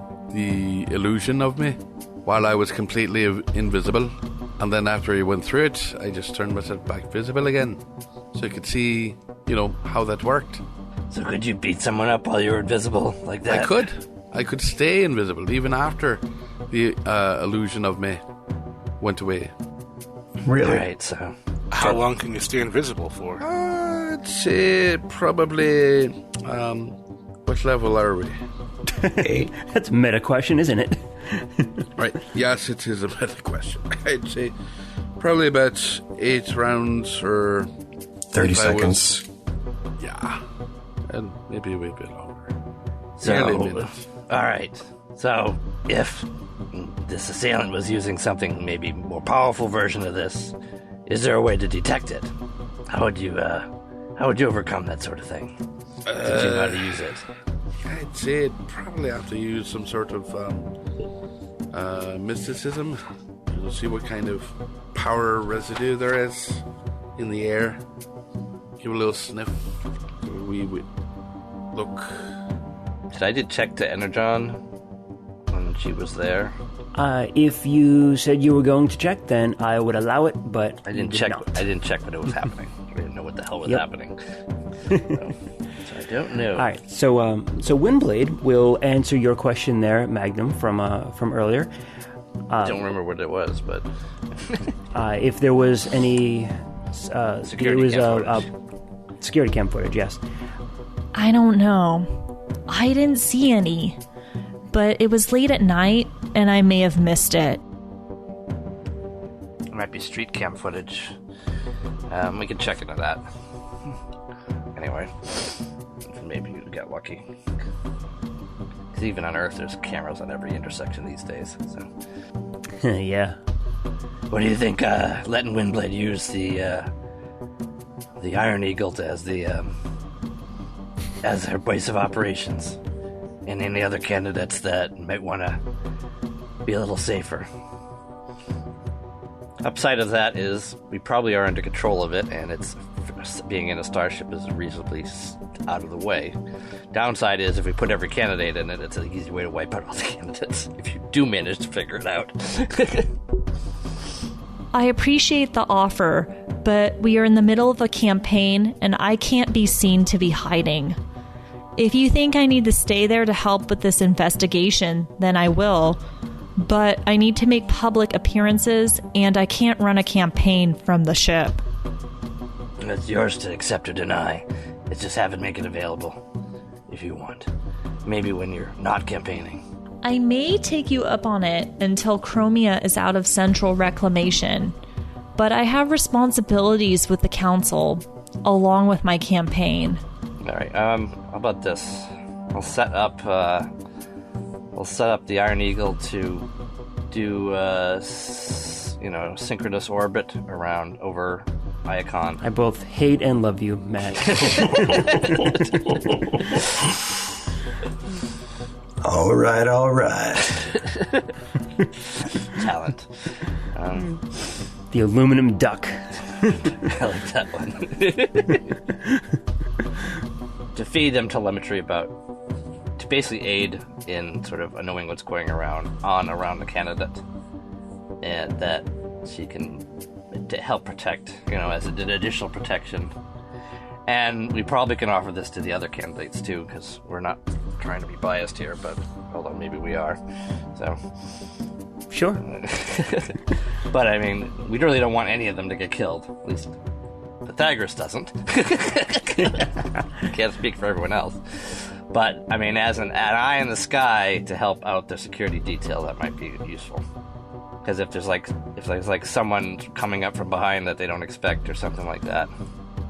Speaker 4: illusion of me while I was completely invisible. And then after he went through it, I just turned myself back visible again, so I could see, how that worked.
Speaker 3: So could you beat someone up while you were invisible like that?
Speaker 4: I could stay invisible even after the illusion of me went away.
Speaker 5: Really?
Speaker 3: Right, so...
Speaker 6: How long can you stay invisible for?
Speaker 4: I'd say probably... what level are we?
Speaker 5: 8.
Speaker 2: That's a meta question, isn't it?
Speaker 4: Right, yes, it is a meta question. I'd say probably about 8 rounds or...
Speaker 5: 30 seconds.
Speaker 4: Yeah, and maybe a wee bit longer.
Speaker 3: So,
Speaker 4: Nearly a minute.
Speaker 3: all right. So, if this assailant was using something maybe more powerful version of this, is there a way to detect it? How would you overcome that sort of thing? Did you know how to use it?
Speaker 4: I'd say I'd probably have to use some sort of mysticism to see what kind of power residue there is in the air. Give a little sniff. We would look.
Speaker 3: Did I did check to Energon when she was there.
Speaker 2: If you said you were going to check, then I would allow it, but
Speaker 3: I didn't check. I didn't check when it was happening. I didn't know what the hell was happening. So I don't know.
Speaker 2: All right. So Windblade will answer your question there, Magnum, from earlier.
Speaker 3: I don't remember what it was, but
Speaker 2: if there was any
Speaker 3: security
Speaker 2: cam footage, yes.
Speaker 7: I don't know. I didn't see any. But it was late at night, and I may have missed it.
Speaker 3: It might be street cam footage. We can check into that. Anyway, maybe you got lucky. Because even on Earth, there's cameras on every intersection these days. So.
Speaker 2: Yeah.
Speaker 3: What do you think? Letting Windblade use the Iron Eagle as her base of operations, and any other candidates that might want to be a little safer. Upside of that is we probably are under control of it, and it's being in a starship is reasonably out of the way. Downside is if we put every candidate in it, it's an easy way to wipe out all the candidates if you do manage to figure it out.
Speaker 7: I appreciate the offer, but we are in the middle of a campaign, and I can't be seen to be hiding. If you think I need to stay there to help with this investigation, then I will. But I need to make public appearances, and I can't run a campaign from the ship.
Speaker 3: It's yours to accept or deny. It's just have it make it available, if you want. Maybe when you're not campaigning.
Speaker 7: I may take you up on it until Chromia is out of Central Reclamation. But I have responsibilities with the Council, along with my campaign.
Speaker 3: Alright, how about this? I'll set up the Iron Eagle to do, synchronous orbit around over Iacon.
Speaker 2: I both hate and love you, Matt.
Speaker 5: All right.
Speaker 3: Talent.
Speaker 2: The aluminum duck.
Speaker 3: I like that one. To feed them telemetry to basically aid in sort of knowing what's going around the candidate, and that she can to help protect, as an additional protection. And we probably can offer this to the other candidates too, because we're not trying to be biased here, but although maybe we are. So
Speaker 2: sure.
Speaker 3: But I mean, we really don't want any of them to get killed. At least Pythagoras doesn't. Can't speak for everyone else. But I mean, as an eye in the sky to help out the security detail, that might be useful. Because if there's someone coming up from behind that they don't expect or something like that.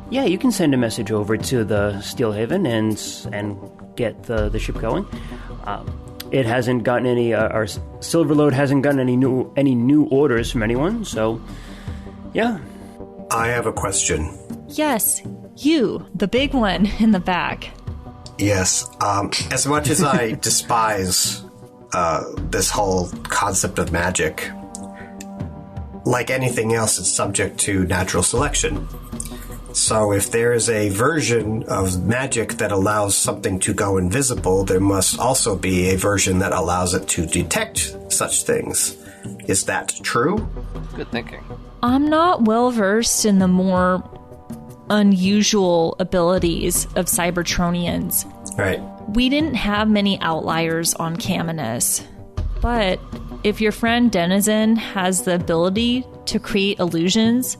Speaker 2: Yeah, you can send a message over to the Steelhaven and get the ship going. It hasn't gotten any. Our Silverload hasn't gotten any new orders from anyone. So, yeah.
Speaker 5: I have a question.
Speaker 7: Yes, you, the big one in the back.
Speaker 5: Yes. As much as I despise this whole concept of magic, like anything else, it's subject to natural selection. So if there is a version of magic that allows something to go invisible, there must also be a version that allows it to detect such things. Is that true?
Speaker 3: Good thinking.
Speaker 7: I'm not well versed in the more unusual abilities of Cybertronians.
Speaker 5: Right.
Speaker 7: We didn't have many outliers on Caminus. But if your friend Denizen has the ability to create illusions,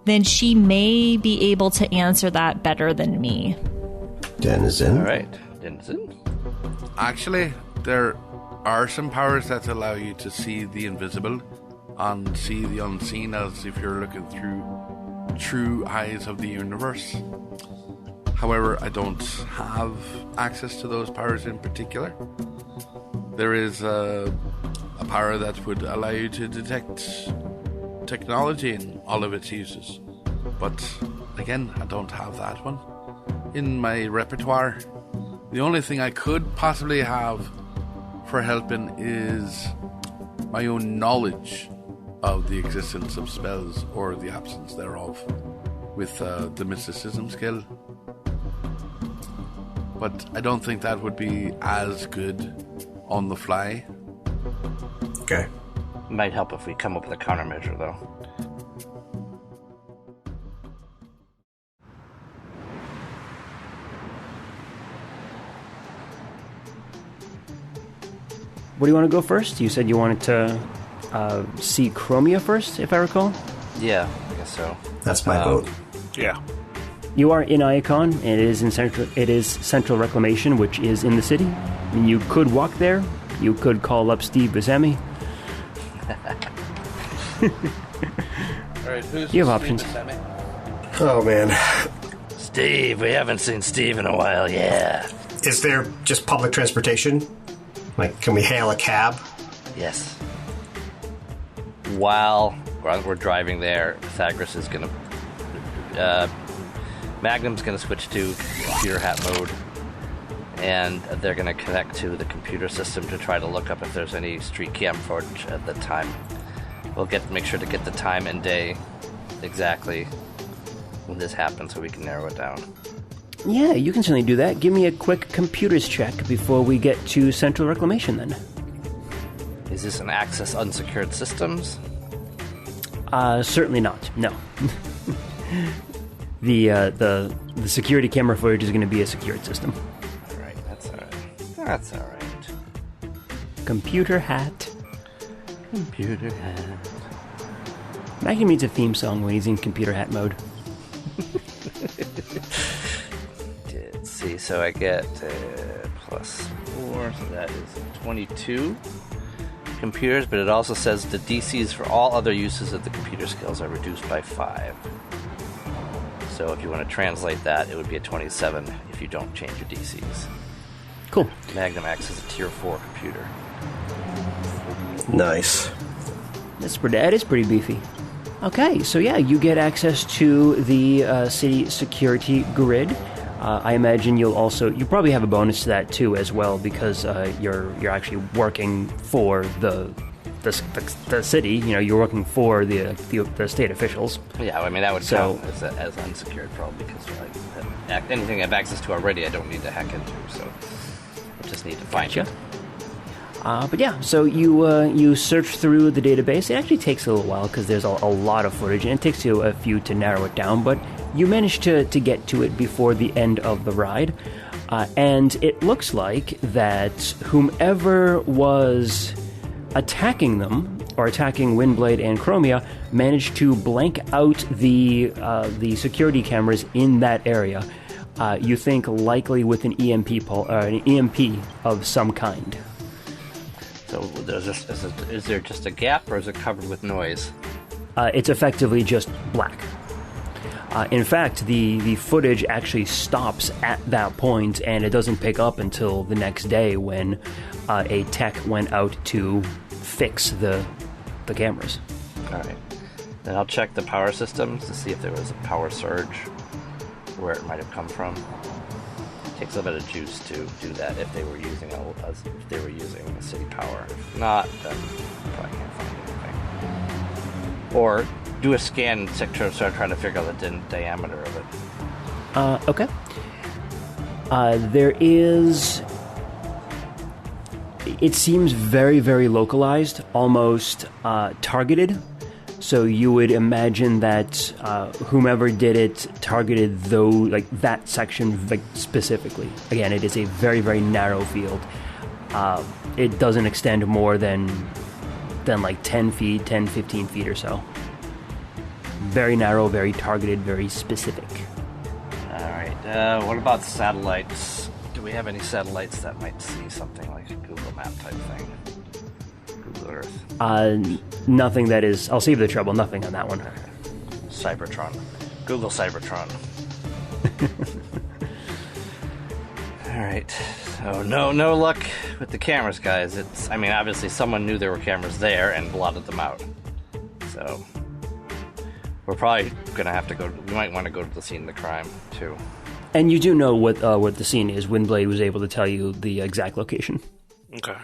Speaker 7: then she may be able to answer that better than me.
Speaker 5: Denizen.
Speaker 3: All right, Denizen.
Speaker 4: Actually, there are some powers that allow you to see the invisible and see the unseen, as if you're looking through true eyes of the universe. However, I don't have access to those powers in particular. There is a power that would allow you to detect technology in all of its uses. But again, I don't have that one in my repertoire. The only thing I could possibly have for helping is my own knowledge of the existence of spells or the absence thereof with the mysticism skill. but I don't think that would be as good on the fly.
Speaker 5: Okay.
Speaker 3: Might help if we come up with a countermeasure, though.
Speaker 2: What do you want to go first? You said you wanted to see Chromia first, if I recall?
Speaker 3: Yeah, I guess so.
Speaker 5: That's my vote.
Speaker 6: Yeah.
Speaker 2: You are in Icon, and it is Central Reclamation, which is in the city. I mean, you could walk there. You could call up Steve Buscemi.
Speaker 3: All right, who's
Speaker 2: You have options.
Speaker 5: Oh, man.
Speaker 3: Steve, we haven't seen Steve in a while, yeah.
Speaker 5: Is there just public transportation? Like, can we hail a cab?
Speaker 3: Yes. While we're driving there, Pythagoras is going to... Magnum's going to switch to computer hat mode, and they're going to connect to the computer system to try to look up if there's any street cam footage at the time. We'll make sure to get the time and day exactly when this happens so we can narrow it down.
Speaker 2: Yeah, you can certainly do that. Give me a quick computers check before we get to Central Reclamation, then.
Speaker 3: Is this an access unsecured systems?
Speaker 2: Certainly not. No. The security camera footage is going to be a secured system.
Speaker 3: All right, that's all right. That's all right.
Speaker 2: Computer hat.
Speaker 3: Computer hat.
Speaker 2: Magnum needs a theme song when he's in computer hat mode.
Speaker 3: Let's see, so I get +4, so that is 22 computers, but it also says the DCs for all other uses of the computer skills are reduced by 5. So if you want to translate that, it would be a 27 if you don't change your DCs.
Speaker 2: Cool.
Speaker 3: Magnum acts as a tier 4 computer.
Speaker 5: Nice.
Speaker 2: That is pretty beefy. Okay, so yeah, you get access to the city security grid. I imagine you probably have a bonus to that too as well, because you're actually working for the city. You know, you're working for the state officials.
Speaker 3: Yeah, I mean that would count as unsecured probably, because anything I have access to already I don't need to hack into, so I just need to find it.
Speaker 2: But yeah, so you search through the database. It actually takes a little while because there's a lot of footage, and it takes you a few to narrow it down, but you manage to get to it before the end of the ride. And it looks like that whomever was attacking them, or attacking Windblade and Chromia, managed to blank out the security cameras in that area. You think likely with an EMP of some kind.
Speaker 3: So is there just a gap, or is it covered with noise?
Speaker 2: It's effectively just black. In fact, the footage actually stops at that point, and it doesn't pick up until the next day when a tech went out to fix the cameras.
Speaker 3: All right. Then I'll check the power systems to see if there was a power surge, where it might have come from. It takes a bit of juice to do that if they were using the city power. If not, then probably can't find anything. Or do a scan and start trying to figure out the diameter of it.
Speaker 2: Okay. There is... It seems very, very localized, almost targeted. So you would imagine that whomever did it targeted that section specifically. Again, it is a very, very narrow field. It doesn't extend more than like 10 feet, 10, 15 feet or so. Very narrow, very targeted, very specific.
Speaker 3: All right. What about satellites? Do we have any satellites that might see something like a Google Map type thing? Google Earth?
Speaker 2: Nothing that is... I'll save the trouble. Nothing on that one.
Speaker 3: Okay. Cybertron. Google Cybertron. All right. So no luck with the cameras, guys. Obviously someone knew there were cameras there and blotted them out. So we're probably going to have to go... We might want to go to the scene of the crime, too.
Speaker 2: And you do know what the scene is. Windblade was able to tell you the exact location.
Speaker 6: Okay.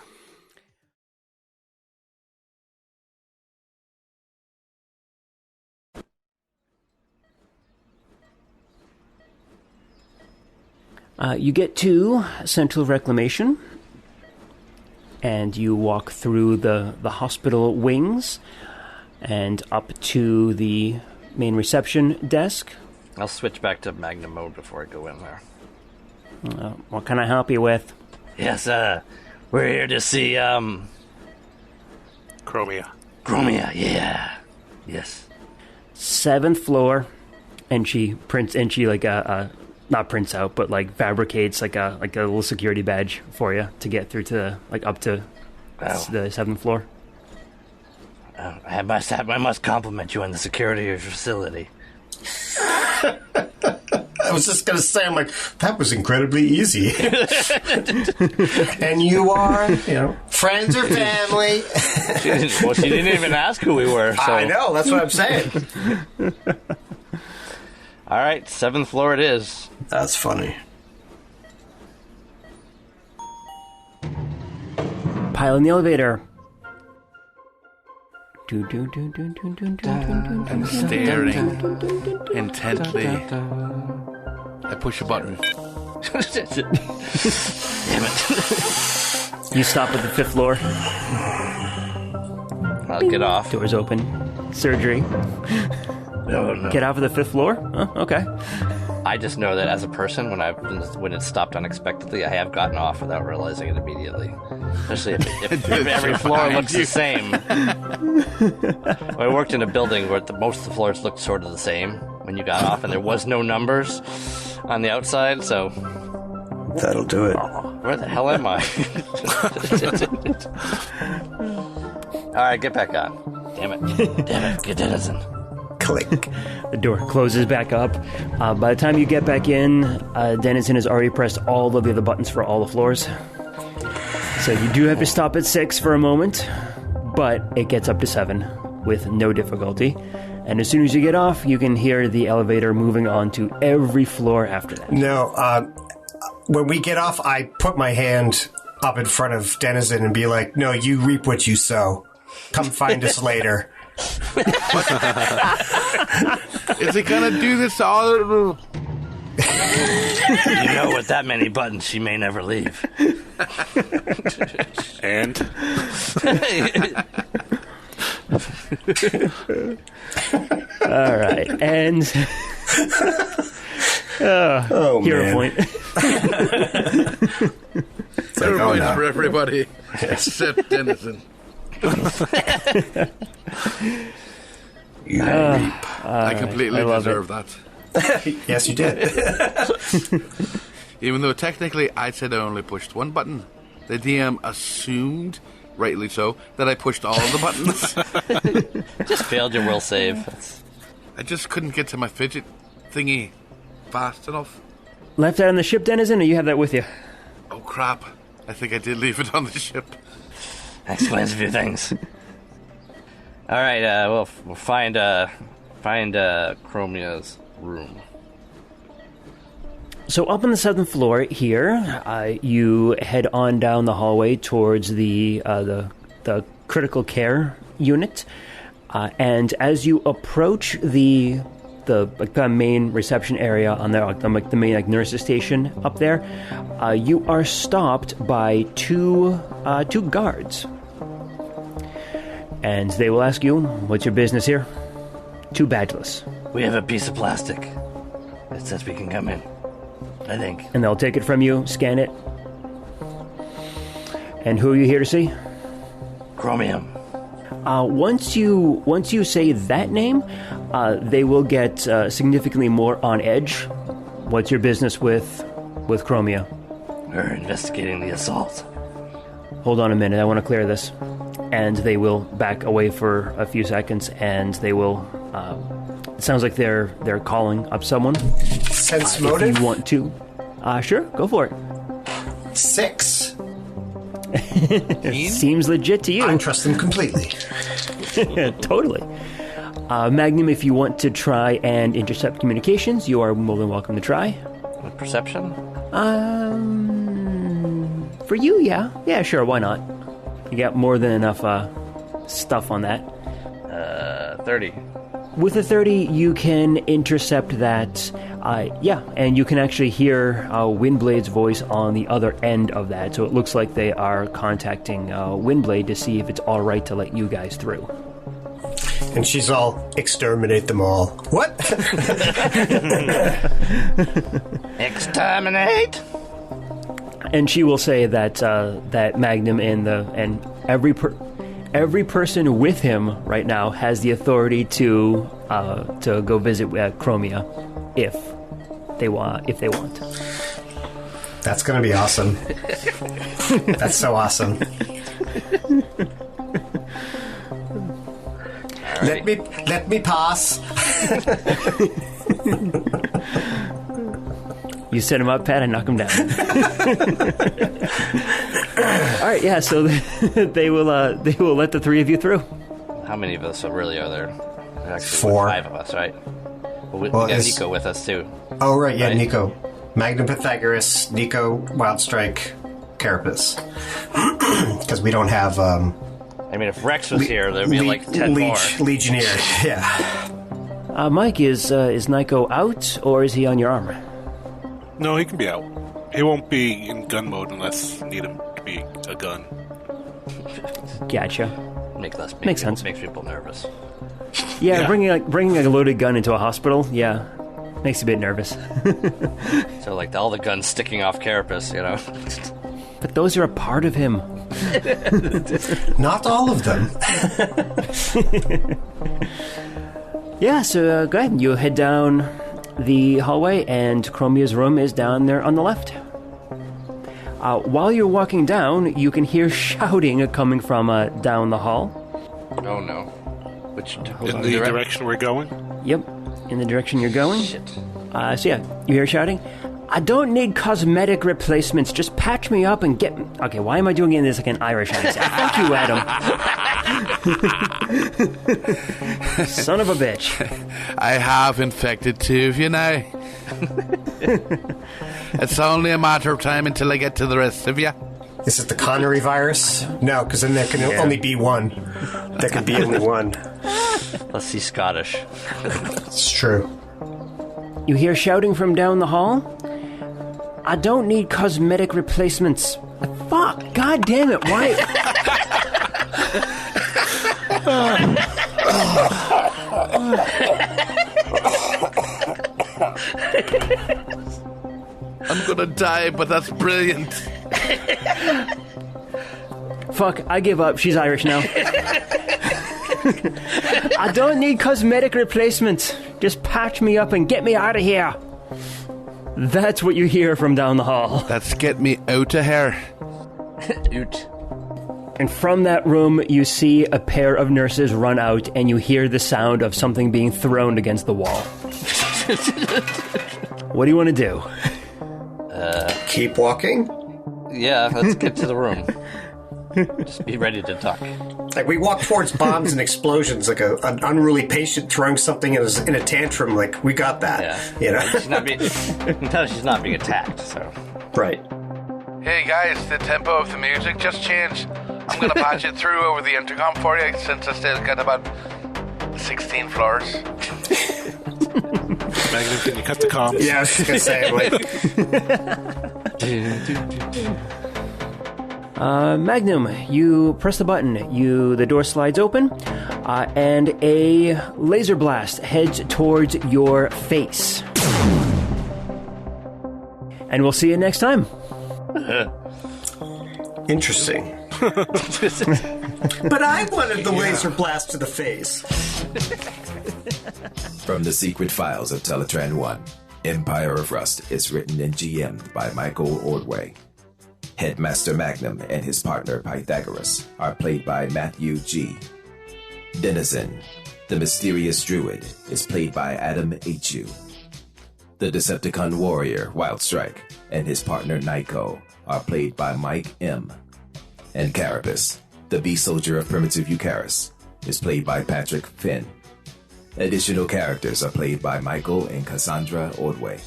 Speaker 2: You get to Central Reclamation, and you walk through the hospital wings and up to the main reception desk.
Speaker 3: I'll switch back to Magnum mode before I go in there.
Speaker 2: What can I help you with?
Speaker 3: Yes, we're here to see,
Speaker 6: Chromia.
Speaker 3: Chromia, yeah. Yes.
Speaker 2: 7th floor, and she prints, and she not prints out, but like fabricates like a little security badge for you to get through to up to the 7th floor.
Speaker 3: I must compliment you on the security of your facility.
Speaker 5: I was just going to say, I'm like, that was incredibly easy. And you are, friends or family.
Speaker 3: She didn't even ask who we were. So.
Speaker 5: I know, that's what I'm saying.
Speaker 3: All right, 7th floor it is.
Speaker 5: That's funny.
Speaker 2: Pile in the elevator.
Speaker 4: I'm staring intently. I push a button.
Speaker 3: Damn it.
Speaker 2: You stop at the 5th floor.
Speaker 3: I'll get off.
Speaker 2: Doors open. Surgery.
Speaker 3: No.
Speaker 2: Get off of the 5th floor? Oh, okay.
Speaker 3: I just know that as a person, when it stopped unexpectedly, I have gotten off without realizing it immediately. Especially if every floor looks the same. I worked in a building where most of the floors looked sort of the same when you got off, and there was no numbers on the outside, so...
Speaker 5: That'll do it.
Speaker 3: Where the hell am I? Alright, get back on. Damn it. Get Denizen.
Speaker 5: Click.
Speaker 2: The door closes back up. By the time you get back in, Denizen has already pressed all of the other buttons for all the floors. So you do have to stop at 6 for a moment, but it gets up to 7 with no difficulty. And as soon as you get off, you can hear the elevator moving on to every floor after that.
Speaker 5: No, when we get off, I put my hand up in front of Denizen and be like, no, you reap what you sow. Come find us later.
Speaker 4: Is it gonna do this all?
Speaker 3: You know, with that many buttons, she may never leave.
Speaker 6: And?
Speaker 2: All right, and hero
Speaker 5: man.
Speaker 2: point.
Speaker 4: Hero points for everybody except Denizen. I completely deserve that.
Speaker 5: Yes, you did.
Speaker 4: Even though technically I said I only pushed one button, the DM assumed, rightly so, that I pushed all of the buttons.
Speaker 3: Just failed your will save.
Speaker 4: I just couldn't get to my fidget thingy fast enough.
Speaker 2: Left that on the ship, Denizen, or you have that with you?
Speaker 4: Oh crap. I think I did leave it on the ship.
Speaker 3: Explains a few things. All right, we'll find Chromia's room.
Speaker 2: So up on the 7th floor here, you head on down the hallway towards the critical care unit, and as you approach the main reception area on there, the main nurses station up there, you are stopped by two guards. And they will ask you, what's your business here? 2 badgeless.
Speaker 3: We have a piece of plastic that says we can come in, I think.
Speaker 2: And they'll take it from you, scan it. And who are you here to see?
Speaker 3: Chromium.
Speaker 2: Once you say that name, they will get significantly more on edge. What's your business with Chromia?
Speaker 3: We're investigating the assault.
Speaker 2: Hold on a minute, I want to clear this. And they will back away for a few seconds, and they will... it sounds like they're calling up someone.
Speaker 5: Sense motive?
Speaker 2: If you want to. Sure, go for it.
Speaker 5: 6.
Speaker 2: Seems legit to you.
Speaker 5: I trust them completely.
Speaker 2: Totally. Magnum, if you want to try and intercept communications, you are more than welcome to try.
Speaker 3: With perception?
Speaker 2: For you, yeah. Yeah, sure, why not? You got more than enough stuff on that.
Speaker 3: 30.
Speaker 2: With a 30, you can intercept that Yeah, and you can actually hear Windblade's voice on the other end of that. So it looks like they are contacting Windblade to see if it's all right to let you guys through.
Speaker 5: And she's all, exterminate them all. What?
Speaker 3: Exterminate!
Speaker 2: And she will say that that Magnum and every person with him right now has the authority to go visit Chromia if they want.
Speaker 5: That's going to be awesome. That's so awesome.
Speaker 3: Right.
Speaker 5: Let me pass.
Speaker 2: You set him up, Pat, and knock him down. All right, yeah. So they will let the three of you through.
Speaker 3: How many of us really are there? There's actually
Speaker 5: 4.
Speaker 3: 5 of us, right? We
Speaker 5: Well,
Speaker 3: got Nico with us too.
Speaker 5: Oh, right, yeah,
Speaker 3: Right?
Speaker 5: Nico. Magnum Pythagoras, Nico, Wildstrike, Carapace. Because we don't have...
Speaker 3: I mean, if Rex was here, there'd be like 10 more.
Speaker 5: Legionnaire, yeah.
Speaker 2: Mike, is Nico out or is he on your arm?
Speaker 6: No, he can be out. He won't be in gun mode unless you need him to be a gun.
Speaker 2: Gotcha.
Speaker 3: Makes
Speaker 2: sense.
Speaker 3: Makes people nervous.
Speaker 2: Yeah,
Speaker 6: Yeah.
Speaker 2: bringing a loaded gun into a hospital, yeah, makes you a bit nervous.
Speaker 3: So, like, all the guns sticking off Carapace, you know?
Speaker 2: But those are a part of him.
Speaker 5: Not all of them.
Speaker 2: Yeah, so go ahead. You head down the hallway, and Chromia's room is down there on the left. While you're walking down, you can hear shouting coming from down the hall.
Speaker 3: Oh, no. Which
Speaker 6: In the direction we're going?
Speaker 2: Yep, in the direction you're going.
Speaker 3: Shit.
Speaker 2: So yeah, you hear shouting. I don't need cosmetic replacements. Just patch me up and get... Okay, why am I doing it in this like an Irish accent? Fuck you, Adam. Son of a bitch.
Speaker 4: I have infected 2 of you now. It's only a matter of time until I get to the rest of you.
Speaker 5: Is it the Connery virus? No, because then there can only be one. There can be only one.
Speaker 3: Let's see Scottish.
Speaker 5: It's true.
Speaker 2: You hear shouting from down the hall? I don't need cosmetic replacements. Fuck! God damn it! Why?
Speaker 4: I'm gonna die, but that's brilliant.
Speaker 2: Fuck! I give up. She's Irish now. I don't need cosmetic replacements. Just patch me up and get me out of here. That's what you hear from down the hall.
Speaker 4: Let's get me out of here.
Speaker 3: Oot.
Speaker 2: And from that room, you see a pair of nurses run out, and you hear the sound of something being thrown against the wall. What do you want to do?
Speaker 5: Keep walking.
Speaker 3: Yeah, let's get to the room. Just be ready to talk.
Speaker 5: Like, we walk towards bombs and explosions like an unruly patient throwing something in a tantrum. Like, we got that.
Speaker 3: Yeah.
Speaker 5: You know?
Speaker 3: She's not being... she's not being attacked, so...
Speaker 5: Right.
Speaker 4: Hey guys, the tempo of the music just changed. I'm gonna patch it through over the intercom for you since I still got about 16 floors.
Speaker 6: Magnum, can you cut the comms?
Speaker 5: Yeah, I was just going to say, like...
Speaker 2: Magnum, you press the button. The door slides open, and a laser blast heads towards your face. And we'll see you next time.
Speaker 5: Interesting. But I wanted the laser blast to the face.
Speaker 8: From the Secret Files of Teletran 1, Empire of Rust is written and GM'd by Michael Ordway. Headmaster Magnum and his partner Pythagoras are played by Matthew G. Denizen, the mysterious druid, is played by Adam H.U. The Decepticon warrior Wildstrike and his partner Nico are played by Mike M. And Carapace, the bee soldier of primitive Eucharis, is played by Patrick Finn. Additional characters are played by Michael and Cassandra Ordway.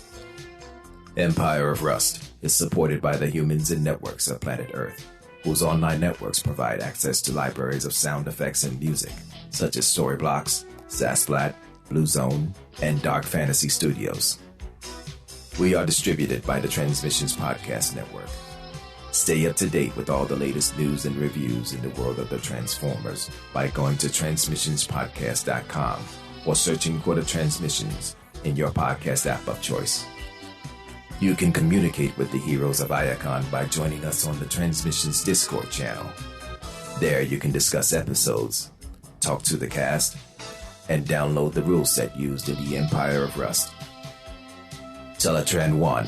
Speaker 8: Empire of Rust is supported by the humans and networks of planet Earth, whose online networks provide access to libraries of sound effects and music, such as Storyblocks, Sasplat, Blue Zone, and Dark Fantasy Studios. We are distributed by the Transmissions Podcast Network. Stay up to date with all the latest news and reviews in the world of the Transformers by going to transmissionspodcast.com or searching for the Transmissions in your podcast app of choice. You can communicate with the heroes of Iacon by joining us on the Transmissions Discord channel. There you can discuss episodes, talk to the cast, and download the rule set used in the Empire of Rust. Teletran 1,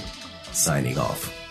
Speaker 8: signing off.